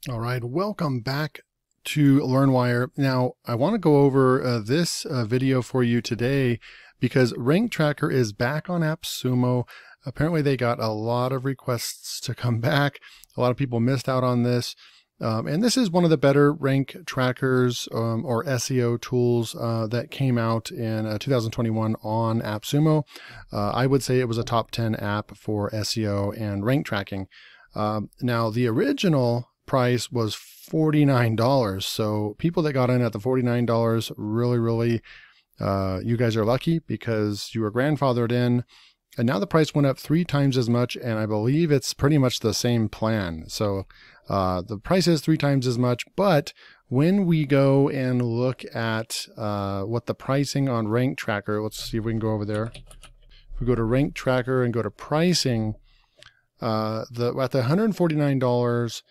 All right, welcome back to LearnWire. Now, I want to go over this video for you today because Ranktracker is back on Appsumo. Apparently, they got a lot of requests to come back. A lot of people missed out on this. And this is one of the better rank trackers or SEO tools that came out in 2021 on Appsumo. I would say it was a top 10 app for SEO and rank tracking. Now, the original price was $49. So people that got in at the $49, really, you guys are lucky because you were grandfathered in. And now the price went up 3 times as much, and I believe it's pretty much the same plan. So the price is 3 times as much, but when we go and look at what the pricing on Ranktracker, let's see if we can go over there. If we go to Ranktracker and go to pricing, at the $149,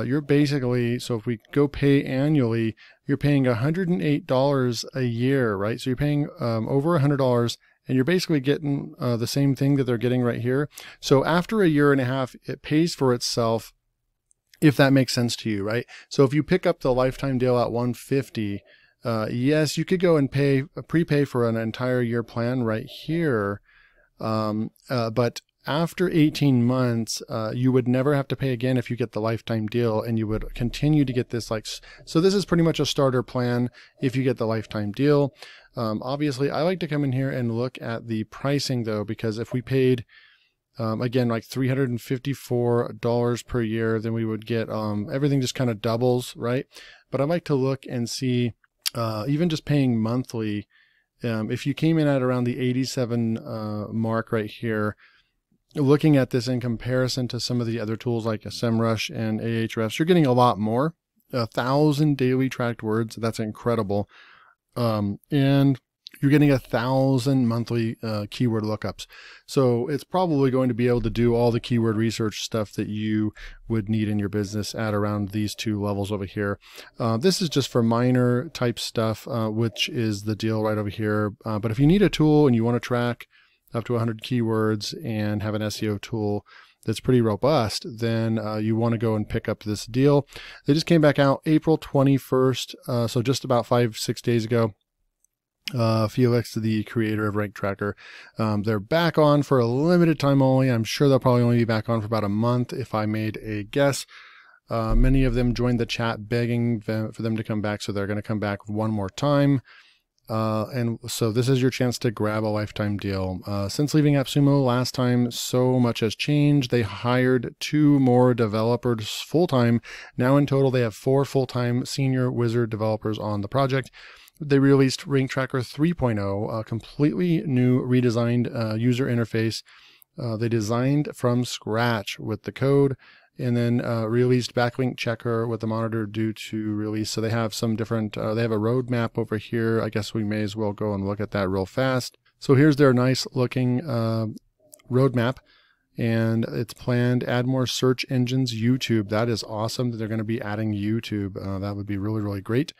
you're basically, so if we go pay annually, you're paying $108 a year, right? So you're paying over $100, and you're basically getting the same thing that they're getting right here. So after a year and a half, it pays for itself, if that makes sense to you, right? So if you pick up the lifetime deal at $150, yes, you could go and prepay for an entire year plan right here, but after 18 months, you would never have to pay again if you get the lifetime deal, and you would continue to get this so this is pretty much a starter plan if you get the lifetime deal. Obviously, I like to come in here and look at the pricing though, because if we paid, again, like $354 per year, then we would get, everything just kind of doubles, right? But I like to look and see, even just paying monthly, if you came in at around the 87 mark right here, looking at this in comparison to some of the other tools like SEMrush and Ahrefs, you're getting a lot more. 1,000 daily tracked words. That's incredible. And you're getting 1,000 monthly keyword lookups. So it's probably going to be able to do all the keyword research stuff that you would need in your business at around these 2 levels over here. This is just for minor type stuff, which is the deal right over here. But if you need a tool and you want to track up to 100 keywords and have an SEO tool that's pretty robust, then you want to go and pick up this deal. They just came back out April 21st, so just about 5-6 days ago. Felix, the creator of Ranktracker, they're back on for a limited time only. I'm sure they'll probably only be back on for about a month if I made a guess. Many of them joined the chat begging for them to come back, so they're going to come back one more time. And so this is your chance to grab a lifetime deal. Since leaving Appsumo last time, so much has changed. They hired 2 more developers full-time. Now in total, they have 4 full-time senior wizard developers on the project. They released Ranktracker 3.0, a completely new redesigned user interface. They designed from scratch with the code, and then released backlink checker with the monitor due to release. So they have some different, they have a roadmap over here. I guess we may as well go and look at that real fast. So here's their nice looking roadmap, and it's planned add more search engines, YouTube. That is awesome that they're going to be adding YouTube. That would be really great.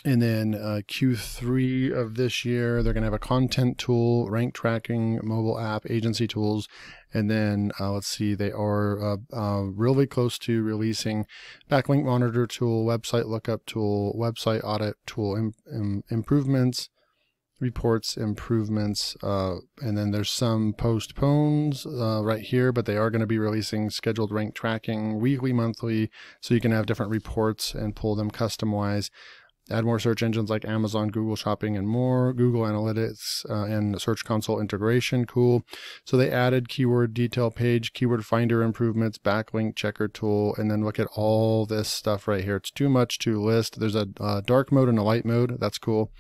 And then Q3 of this year, they're going to have a content tool, rank tracking, mobile app, agency tools. And then let's see, they are really close to releasing backlink monitor tool, website lookup tool, website audit tool, improvements, reports, improvements. And then there's some postpones right here, but they are going to be releasing scheduled rank tracking weekly, monthly, so you can have different reports and pull them custom-wise. Add more search engines like Amazon, Google Shopping, and more. Google Analytics and Search Console integration. Cool. So they added keyword detail page, keyword finder improvements, backlink checker tool, and then look at all this stuff right here. It's too much to list. There's a dark mode and a light mode. That's cool.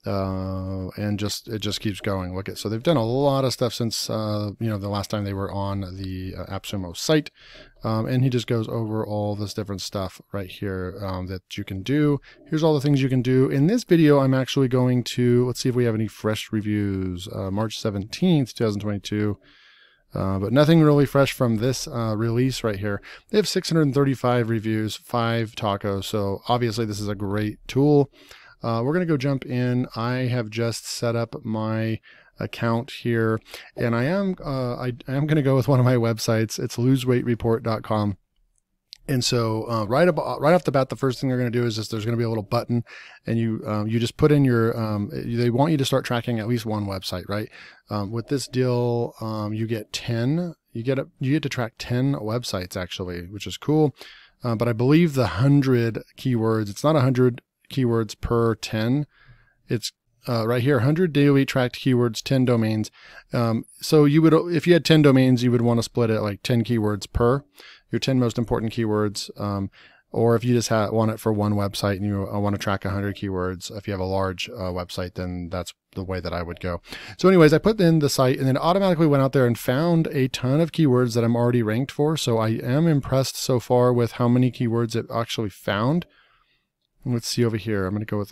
And it just keeps going. Look at, so they've done a lot of stuff since the last time they were on the Appsumo site. And he just goes over all this different stuff right here that you can do. Here's all the things you can do. In this video, I'm actually going to, let's see if we have any fresh reviews. March 17th, 2022. But nothing really fresh from this release right here. They have 635 reviews, 5 tacos. So obviously this is a great tool. We're going to go jump in. I have just set up my account here, and I am going to go with one of my websites. It's loseweighreport.com. And so right off the bat, the first thing they're going to do is just there's going to be a little button, and you just put in your they want you to start tracking at least one website, right? With this deal, you get 10. You get to track 10 websites actually, which is cool. But I believe the 100 keywords. It's not 100 keywords per 10. It's right here, 100 daily tracked keywords, 10 domains. So you would, if you had 10 domains, you would want to split it like 10 keywords per your 10 most important keywords. Or if you just want it for one website and you want to track 100 keywords, if you have a large website, then that's the way that I would go. So anyways, I put in the site and then it automatically went out there and found a ton of keywords that I'm already ranked for. So I am impressed so far with how many keywords it actually found. Let's see over here. I'm going to go with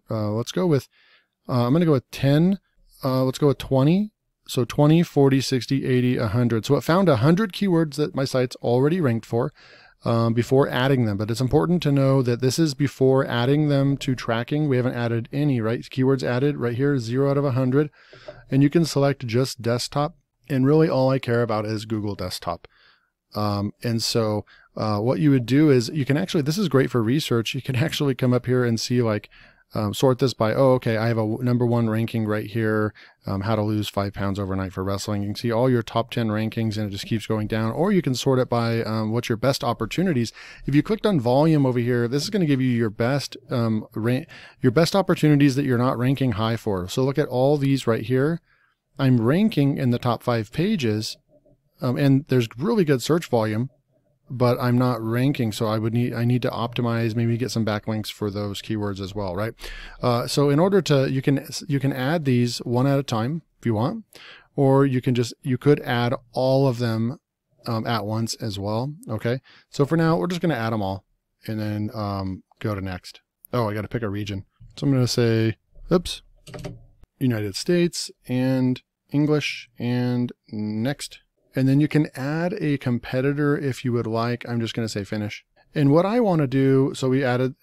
let's go with, I'm going to go with 10. Let's go with 20. So 20, 40, 60, 80, 100. So it found 100 keywords that my site's already ranked for before adding them. But it's important to know that this is before adding them to tracking. We haven't added any, right? Keywords added right here, 0 out of 100. And you can select just desktop. And really all I care about is Google Desktop. And so what you would do is you can actually, this is great for research. You can actually come up here and see like, sort this by, oh, okay, I have a #1 ranking right here, how to lose 5 pounds overnight for wrestling. You can see all your top 10 rankings and it just keeps going down. Or you can sort it by what's your best opportunities. If you clicked on volume over here, this is going to give you your best opportunities that you're not ranking high for. So look at all these right here. I'm ranking in the top 5 pages, and there's really good search volume, but I'm not ranking, so I need to optimize, maybe get some backlinks for those keywords as well, right? So in order to, you can add these one at a time if you want, or you could add all of them at once as well. Okay, so for now we're just going to add them all, and then go to next. Oh, I got to pick a region, so I'm going to say, oops, United States and English and next. And then you can add a competitor if you would like. I'm just going to say finish. And what I want to do, so we added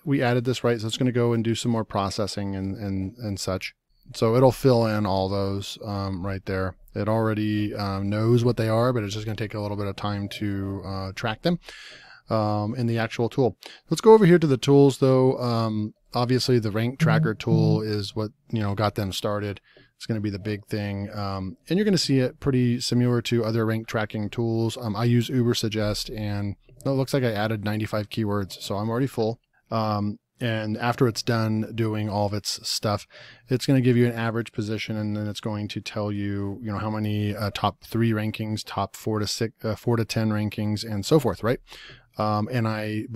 this, right? So it's going to go and do some more processing and such. So it'll fill in all those right there. It already knows what they are, but it's just going to take a little bit of time to track them in the actual tool. Let's go over here to the tools though. Obviously the Ranktracker tool is what, got them started. It's going to be the big thing. And you're going to see it pretty similar to other rank tracking tools. I use Ubersuggest, and it looks like I added 95 keywords, so I'm already full. And after it's done doing all of its stuff, it's going to give you an average position, and then it's going to tell you, how many top 3 rankings, top 4 to 10 rankings, and so forth, right? And I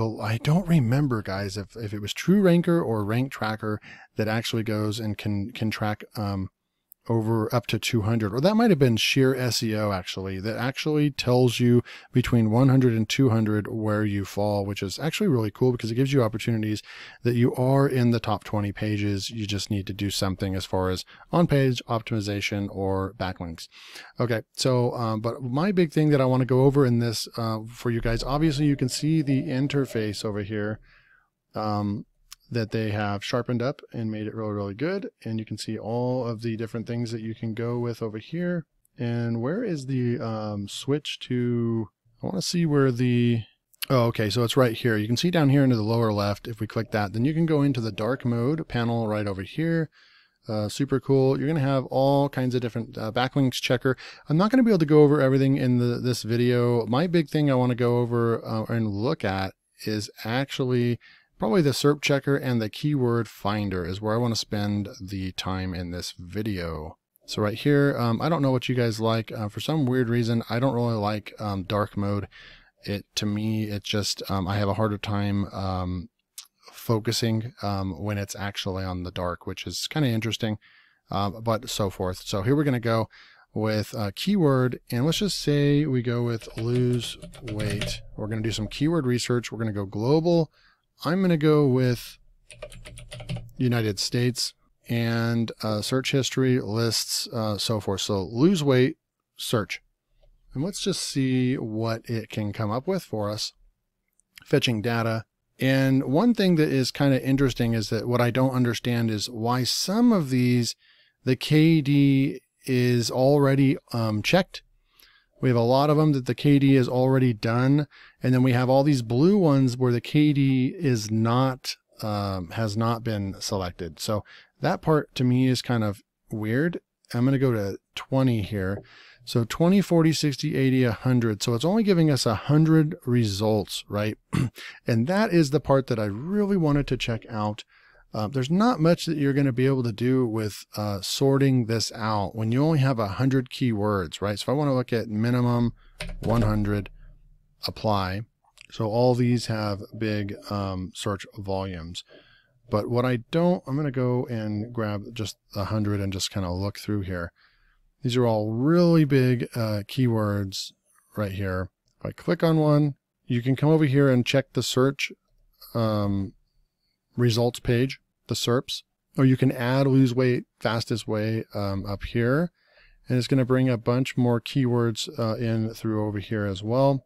don't remember, guys, if it was TrueRanker or Ranktracker that actually goes and can track over up to 200, or that might have been sheer SEO actually, that actually tells you between 100 and 200 where you fall, which is actually really cool because it gives you opportunities that you are in the top 20 pages. You just need to do something as far as on-page optimization or backlinks. Okay, so but my big thing that I want to go over in this for you guys, obviously you can see the interface over here that they have sharpened up and made it really, really good. And you can see all of the different things that you can go with over here. And where is the switch to, I want to see where the, oh, okay, so it's right here. You can see down here into the lower left, if we click that, then you can go into the dark mode panel right over here. Super cool. You're going to have all kinds of different backlinks checker. I'm not going to be able to go over everything in this video. My big thing I want to go over and look at is actually probably the Serp Checker and the keyword finder is where I want to spend the time in this video. So right here, I don't know what you guys like. For some weird reason, I don't really like dark mode. To me, it's just, I have a harder time focusing when it's actually on the dark, which is kind of interesting, but so forth. So here we're going to go with keyword, and let's just say we go with lose weight. We're going to do some keyword research. We're going to go global. I'm going to go with United States and search history, lists, so forth. So lose weight, search. And let's just see what it can come up with for us. Fetching data. And one thing that is kind of interesting is that what I don't understand is why some of these, the KD is already checked, We have a lot of them that the KD is already done. And then we have all these blue ones where the KD is not, has not been selected. So that part to me is kind of weird. I'm going to go to 20 here. So 20, 40, 60, 80, 100. So it's only giving us 100 results, right? And that is the part that I really wanted to check out. There's not much that you're going to be able to do with sorting this out when you only have 100 keywords, right? So if I want to look at minimum 100, apply. So all these have big search volumes. But what I don't, I'm going to go and grab just 100 and just kind of look through here. These are all really big keywords right here. If I click on one, you can come over here and check the search results page, the SERPs, or you can add lose weight, fastest way up here. And it's going to bring a bunch more keywords in through over here as well.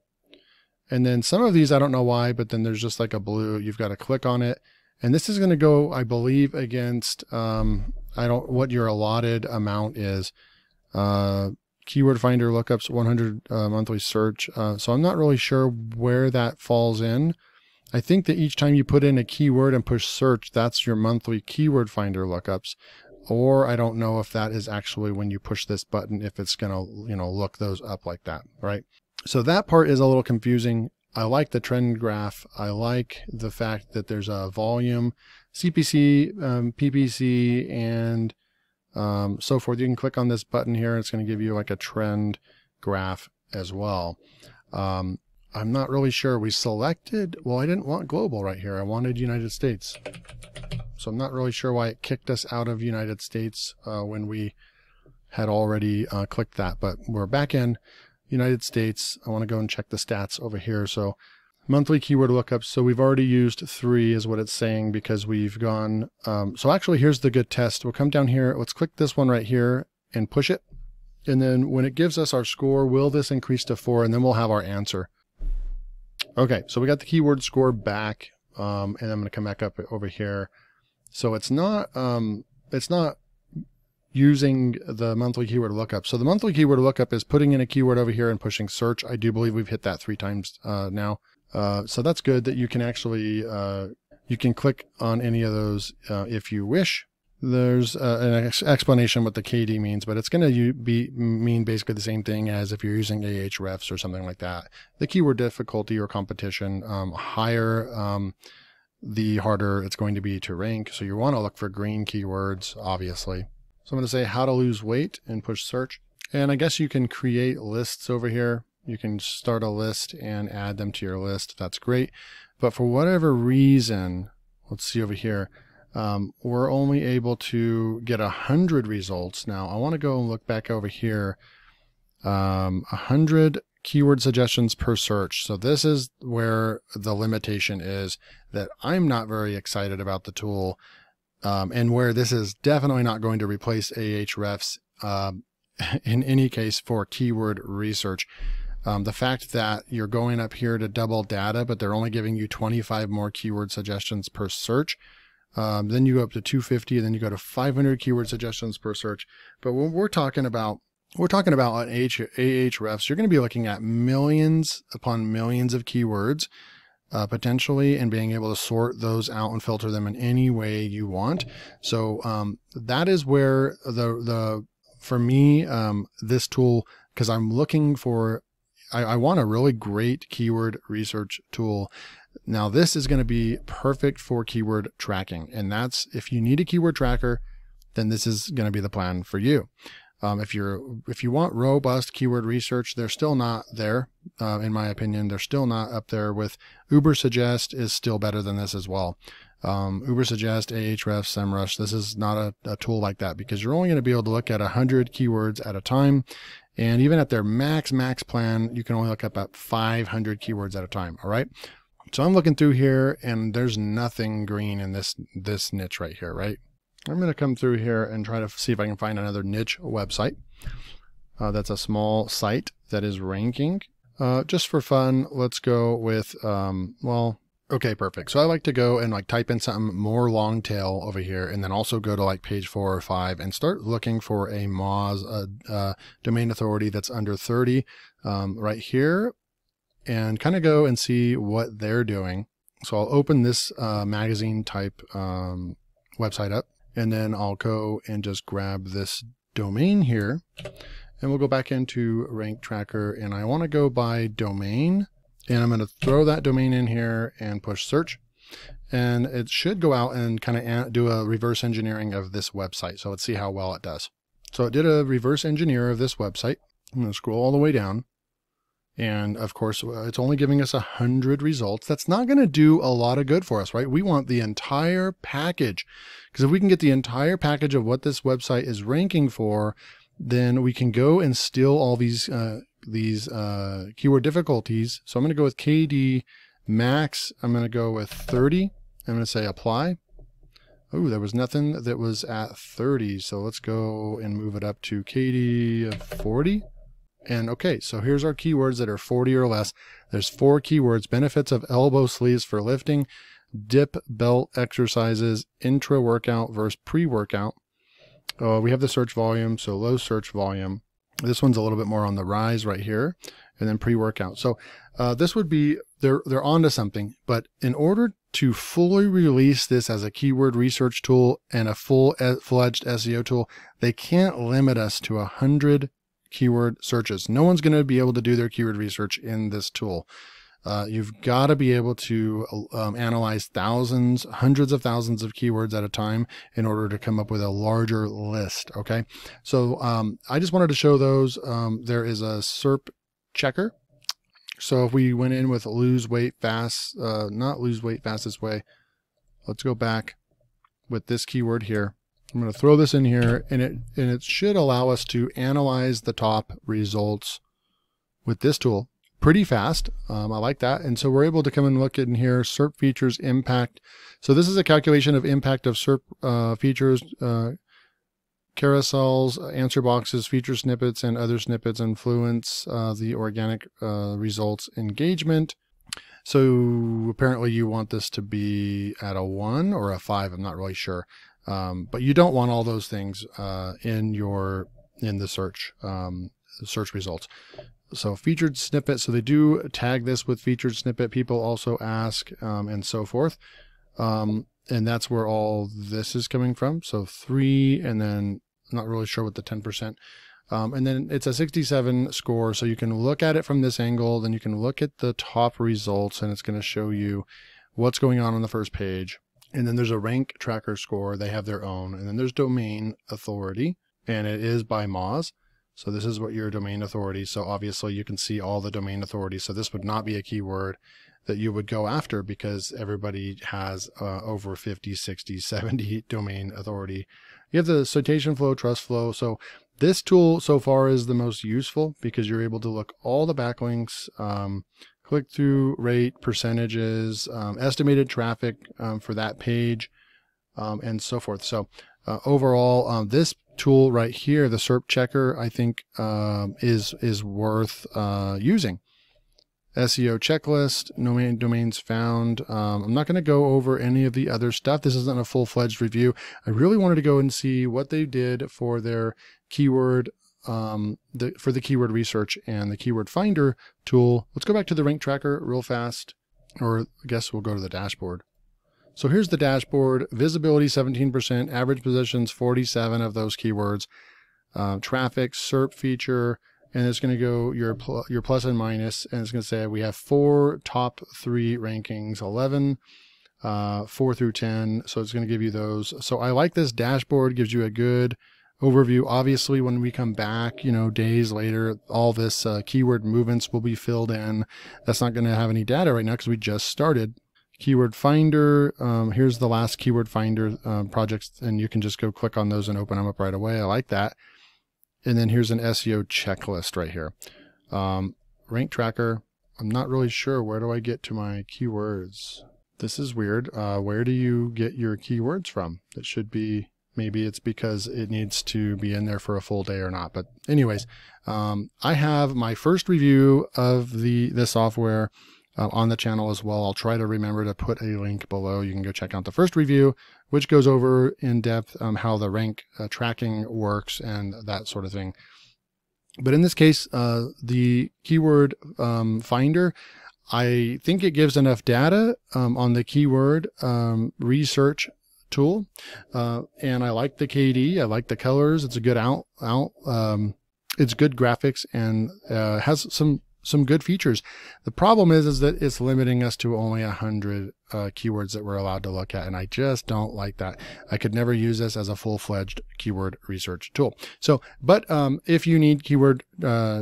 And then some of these, I don't know why, but then there's just like a blue, you've got to click on it. And this is going to go, I believe, against what your allotted amount is. Keyword finder lookups, 100 monthly search. So I'm not really sure where that falls in. I think that each time you put in a keyword and push search, that's your monthly keyword finder lookups. Or I don't know if that is actually when you push this button, if it's going to, look those up like that, right? So that part is a little confusing. I like the trend graph. I like the fact that there's a volume, CPC, PPC, and so forth. You can click on this button here. It's going to give you like a trend graph as well. I'm not really sure. We selected, well, I didn't want global right here. I wanted United States. So I'm not really sure why it kicked us out of United States when we had already clicked that, but we're back in United States. I want to go and check the stats over here. So monthly keyword lookups. So we've already used 3 is what it's saying because we've gone. So actually here's the good test. We'll come down here. Let's click this one right here and push it. And then when it gives us our score, will this increase to 4? And then we'll have our answer. Okay, so we got the keyword score back. And I'm going to come back up over here. So it's not using the monthly keyword lookup. So the monthly keyword lookup is putting in a keyword over here and pushing search. I do believe we've hit that 3 times now. So that's good that you can actually, you can click on any of those if you wish. There's an explanation what the KD means, but it's going to mean basically the same thing as if you're using Ahrefs or something like that. The keyword difficulty or competition, higher, the harder it's going to be to rank. So you want to look for green keywords, obviously. So I'm going to say how to lose weight and push search. And I guess you can create lists over here. You can start a list and add them to your list. That's great. But for whatever reason, let's see over here, we're only able to get 100 results. Now I want to go and look back over here. 100 keyword suggestions per search. So this is where the limitation is, that I'm not very excited about the tool. And where this is definitely not going to replace Ahrefs in any case for keyword research. The fact that you're going up here to double data, but they're only giving you 25 more keyword suggestions per search. Then you go up to 250, and then you go to 500 keyword suggestions per search. But when we're talking about on Ahrefs, you're going to be looking at millions upon millions of keywords. Potentially, and being able to sort those out and filter them in any way you want. So that is where for me, this tool, because I'm looking for, I want a really great keyword research tool. Now this is going to be perfect for keyword tracking. And that's, if you need a keyword tracker, then this is going to be the plan for you. If you want robust keyword research, they're still not there. In my opinion, they're still not up there with Ubersuggest is still better than this as well. Ubersuggest, Ahrefs, SEMrush, this is not a tool like that because you're only going to be able to look at 100 keywords at a time. And even at their max plan, you can only look up at 500 keywords at a time. All right. So I'm looking through here and there's nothing green in this niche right here, right? I'm going to come through here and try to see if I can find another niche website. That's a small site that is ranking. Just for fun, let's go with, well, okay, perfect. So I like to go and like type in something more long tail over here and then also go to like page 4 or 5 and start looking for a Moz domain authority that's under 30. right here and kind of go and see what they're doing. So I'll open this magazine type website up, and then I'll go and just grab this domain here, and we'll go back into Ranktracker, and I want to go by domain, and I'm going to throw that domain in here and push search, and it should go out and kind of do a reverse engineering of this website. So let's see how well it does. So it did a reverse engineer of this website. I'm going to scroll all the way down. And of course, it's only giving us 100 results. That's not going to do a lot of good for us, right? We want the entire package, because if we can get the entire package of what this website is ranking for, then we can go and steal all these keyword difficulties. So I'm going to go with KD max. I'm going to go with 30. I'm going to say apply. Oh, there was nothing that was at 30. So let's go and move it up to KD of 40. And okay, so here's our keywords that are 40 or less. There's 4 keywords: benefits of elbow sleeves for lifting, dip belt exercises, intra-workout versus pre-workout. We have the search volume, so low search volume. This one's a little bit more on the rise right here, and then pre-workout. So this would be, they're onto something, but in order to fully release this as a keyword research tool and a full-fledged SEO tool, they can't limit us to 100 keyword searches. No one's going to be able to do their keyword research in this tool. You've got to be able to analyze thousands, hundreds of thousands of keywords at a time in order to come up with a larger list. Okay. So I just wanted to show those. There is a Serp Checker. So if we went in with lose weight fast, not lose weight fast this way, let's go back with this keyword here. I'm going to throw this in here, and it should allow us to analyze the top results with this tool pretty fast. I like that. And so we're able to come and look in here, SERP features impact. So this is a calculation of impact of SERP features, carousels, answer boxes, feature snippets, and other snippets influence the organic results engagement. So apparently you want this to be at a 1 or a 5. I'm not really sure. But you don't want all those things in the search results. So featured snippet. So they do tag this with featured snippet. People also ask, and so forth. And that's where all this is coming from. So 3, and then I'm not really sure what the 10%. And then it's a 67 score. So you can look at it from this angle. Then you can look at the top results, and it's going to show you what's going on the first page. And then there's a Ranktracker score. They have their own. And then there's domain authority, and it is by Moz. So this is what your domain authority. So obviously you can see all the domain authority. So this would not be a keyword that you would go after, because everybody has over 50, 60, 70 domain authority. You have the citation flow, trust flow. So this tool so far is the most useful, because you're able to look all the backlinks, click-through rate, percentages, estimated traffic for that page, and so forth. So overall, this tool right here, the Serp Checker, I think is worth using. SEO checklist, domains found. I'm not going to go over any of the other stuff. This isn't a full-fledged review. I really wanted to go and see what they did for their keyword for the keyword research and the keyword finder tool. Let's go back to the Ranktracker real fast, or I guess we'll go to the dashboard. So here's the dashboard. Visibility 17%, average positions 47 of those keywords, traffic, SERP feature, and it's going to go your plus and minus, and it's going to say we have 4 top 3 rankings, 11, 4 through 10. So it's going to give you those. So I like this dashboard. Gives you a good overview. Obviously, when we come back, days later, all this keyword movements will be filled in. That's not going to have any data right now because we just started. Keyword finder. Here's the last keyword finder projects, and you can just go click on those and open them up right away. I like that. And then here's an SEO checklist right here. Ranktracker. I'm not really sure. Where do I get to my keywords? This is weird. Where do you get your keywords from? It should be, maybe it's because it needs to be in there for a full day or not. But anyways, I have my first review of the software on the channel as well. I'll try to remember to put a link below. You can go check out the first review, which goes over in depth how the rank tracking works and that sort of thing. But in this case, the keyword finder, I think it gives enough data on the keyword research tool, and I like the KD. I like the colors. It's a good it's good graphics and has some good features. The problem is that it's limiting us to only 100 keywords that we're allowed to look at, and I just don't like that. I could never use this as a full-fledged keyword research tool. So, but if you need keyword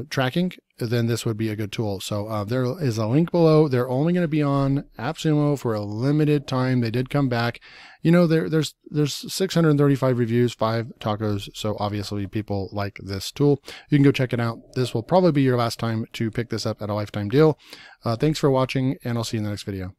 tracking, then this would be a good tool. So there is a link below. They're only going to be on Appsumo for a limited time. They did come back. You know, there's 635 reviews, 5 tacos. So obviously people like this tool. You can go check it out. This will probably be your last time to pick this up at a lifetime deal. Thanks for watching, and I'll see you in the next video.